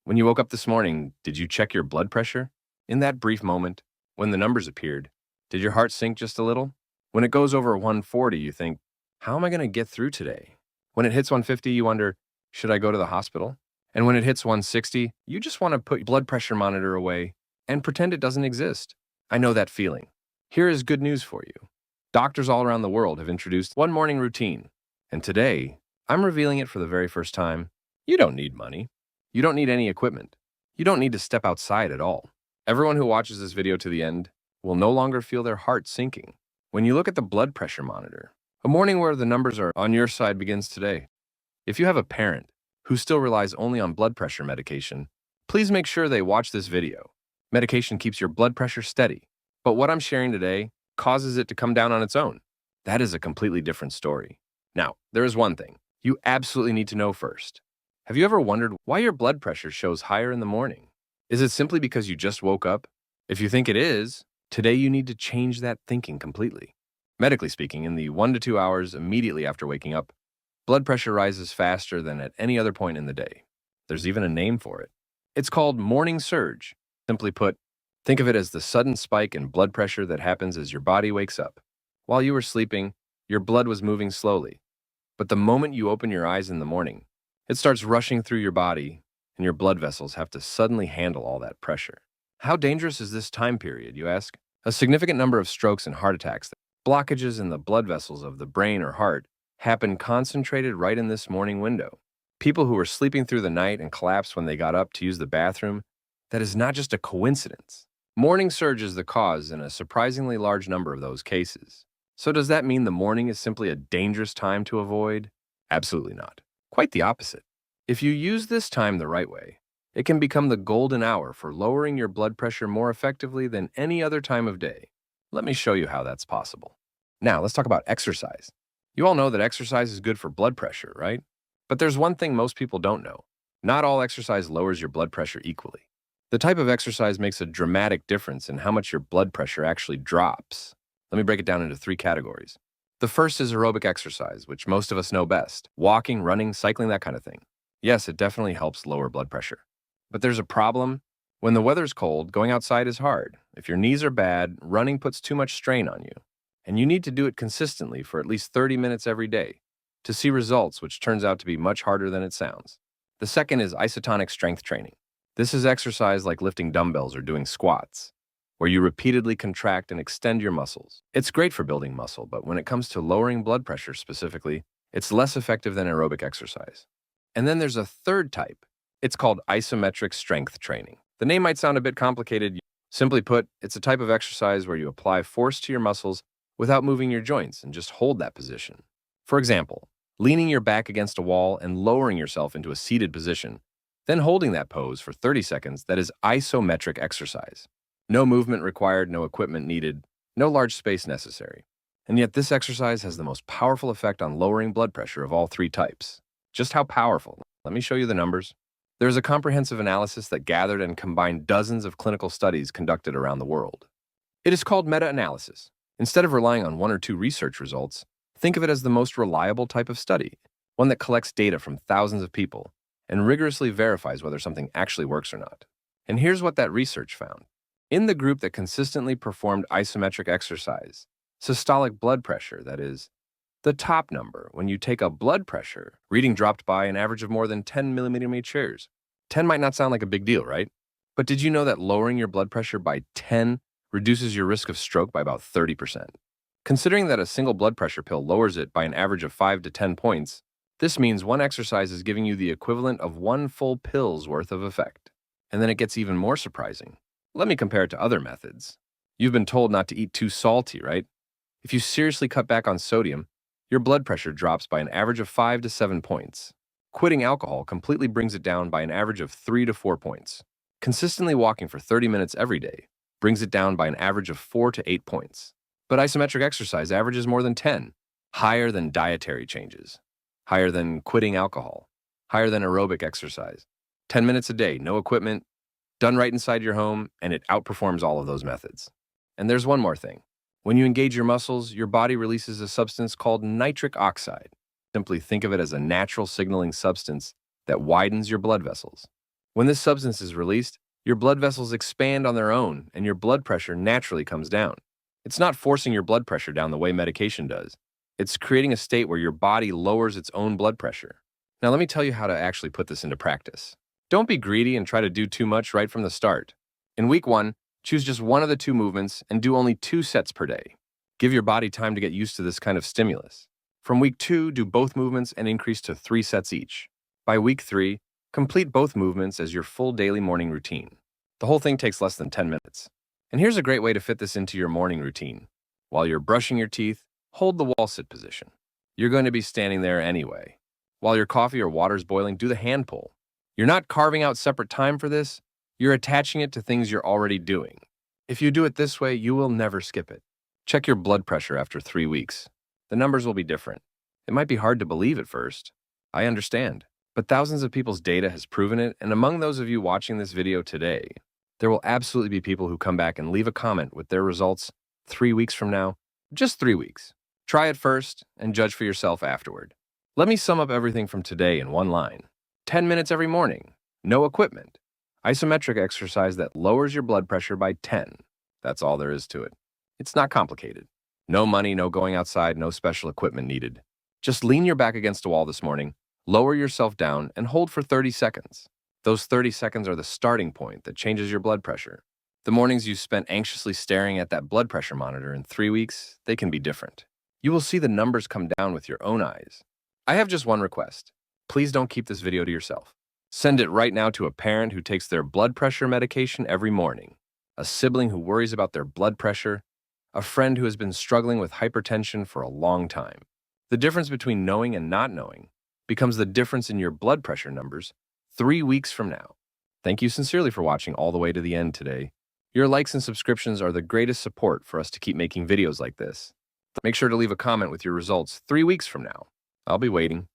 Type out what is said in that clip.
When you woke up this morning, did you check your blood pressure? In that brief moment, when the numbers appeared, did your heart sink just a little? When it goes over 140, you think, how am I going to get through today? When it hits 150, you wonder, should I go to the hospital? And when it hits 160, you just want to put your blood pressure monitor away and pretend it doesn't exist. I know that feeling. Here is good news for you. Doctors all around the world have introduced one morning routine. And today, I'm revealing it for the very first time. You don't need money. You don't need any equipment. You don't need to step outside at all. Everyone who watches this video to the end will no longer feel their heart sinking. When you look at the blood pressure monitor, a morning where the numbers are on your side begins today. If you have a parent who still relies only on blood pressure medication, please make sure they watch this video. Medication keeps your blood pressure steady, but what I'm sharing today causes it to come down on its own. That is a completely different story. Now, there is one thing you absolutely need to know first. Have you ever wondered why your blood pressure shows higher in the morning? Is it simply because you just woke up? If you think it is, today you need to change that thinking completely. Medically speaking, in the 1 to 2 hours immediately after waking up, blood pressure rises faster than at any other point in the day. There's even a name for it. It's called morning surge. Simply put, think of it as the sudden spike in blood pressure that happens as your body wakes up. While you were sleeping, your blood was moving slowly. But the moment you open your eyes in the morning, it starts rushing through your body, and your blood vessels have to suddenly handle all that pressure. How dangerous is this time period, you ask? A significant number of strokes and heart attacks, blockages in the blood vessels of the brain or heart, happen concentrated right in this morning window. People who were sleeping through the night and collapsed when they got up to use the bathroom, that is not just a coincidence. Morning surge is the cause in a surprisingly large number of those cases. So does that mean the morning is simply a dangerous time to avoid? Absolutely not. Quite the opposite. If you use this time the right way, it can become the golden hour for lowering your blood pressure more effectively than any other time of day. Let me show you how that's possible. Now, let's talk about exercise. You all know that exercise is good for blood pressure, right? But there's one thing most people don't know. Not all exercise lowers your blood pressure equally. The type of exercise makes a dramatic difference in how much your blood pressure actually drops. Let me break it down into 3 categories. The first is aerobic exercise, which most of us know best. Walking, running, cycling, that kind of thing. Yes, it definitely helps lower blood pressure. But there's a problem. When the weather's cold, going outside is hard. If your knees are bad, running puts too much strain on you. And you need to do it consistently for at least 30 minutes every day to see results, which turns out to be much harder than it sounds. The second is isotonic strength training. This is exercise like lifting dumbbells or doing squats, where you repeatedly contract and extend your muscles. It's great for building muscle, but when it comes to lowering blood pressure specifically, it's less effective than aerobic exercise. And then there's a third type. It's called isometric strength training. The name might sound a bit complicated. Simply put, it's a type of exercise where you apply force to your muscles without moving your joints and just hold that position. For example, leaning your back against a wall and lowering yourself into a seated position, then holding that pose for 30 seconds, that is isometric exercise. No movement required, no equipment needed, no large space necessary. And yet this exercise has the most powerful effect on lowering blood pressure of all 3 types. Just how powerful? Let me show you the numbers. There's a comprehensive analysis that gathered and combined dozens of clinical studies conducted around the world. It is called meta-analysis. Instead of relying on 1 or 2 research results, think of it as the most reliable type of study, one that collects data from thousands of people and rigorously verifies whether something actually works or not. And here's what that research found. In the group that consistently performed isometric exercise, systolic blood pressure, that is, the top number when you take a blood pressure reading dropped by an average of more than 10 millimeters. 10 might not sound like a big deal, right? But did you know that lowering your blood pressure by 10 reduces your risk of stroke by about 30%? Considering that a single blood pressure pill lowers it by an average of 5 to 10 points, this means one exercise is giving you the equivalent of 1 full pill's worth of effect. And then it gets even more surprising. Let me compare it to other methods. You've been told not to eat too salty, right? If you seriously cut back on sodium, your blood pressure drops by an average of 5 to 7 points. Quitting alcohol completely brings it down by an average of 3 to 4 points. Consistently walking for 30 minutes every day brings it down by an average of 4 to 8 points. But isometric exercise averages more than 10, higher than dietary changes, higher than quitting alcohol, higher than aerobic exercise. 10 minutes a day, no equipment, done right inside your home, and it outperforms all of those methods. And there's one more thing. When you engage your muscles, your body releases a substance called nitric oxide. Simply think of it as a natural signaling substance that widens your blood vessels. When this substance is released, your blood vessels expand on their own and your blood pressure naturally comes down. It's not forcing your blood pressure down the way medication does. It's creating a state where your body lowers its own blood pressure. Now, let me tell you how to actually put this into practice. Don't be greedy and try to do too much right from the start. In week 1, choose just one of the 2 movements and do only 2 sets per day. Give your body time to get used to this kind of stimulus. From week 2, do both movements and increase to 3 sets each. By week 3, complete both movements as your full daily morning routine. The whole thing takes less than 10 minutes. And here's a great way to fit this into your morning routine. While you're brushing your teeth, hold the wall sit position. You're going to be standing there anyway. While your coffee or water's boiling, do the hand pull. You're not carving out separate time for this, you're attaching it to things you're already doing. If you do it this way, you will never skip it. Check your blood pressure after 3 weeks. The numbers will be different. It might be hard to believe at first. I understand. But thousands of people's data has proven it, and among those of you watching this video today, there will absolutely be people who come back and leave a comment with their results 3 weeks from now. Just 3 weeks. Try it first and judge for yourself afterward. Let me sum up everything from today in one line. 10 minutes every morning. No equipment. Isometric exercise that lowers your blood pressure by 10. That's all there is to it. It's not complicated. No money, no going outside, no special equipment needed. Just lean your back against a wall this morning, lower yourself down, and hold for 30 seconds. Those 30 seconds are the starting point that changes your blood pressure. The mornings you spent anxiously staring at that blood pressure monitor in 3 weeks, they can be different. You will see the numbers come down with your own eyes. I have just one request. Please don't keep this video to yourself. Send it right now to a parent who takes their blood pressure medication every morning, a sibling who worries about their blood pressure, a friend who has been struggling with hypertension for a long time. The difference between knowing and not knowing becomes the difference in your blood pressure numbers 3 weeks from now. Thank you sincerely for watching all the way to the end today. Your likes and subscriptions are the greatest support for us to keep making videos like this. Make sure to leave a comment with your results 3 weeks from now. I'll be waiting.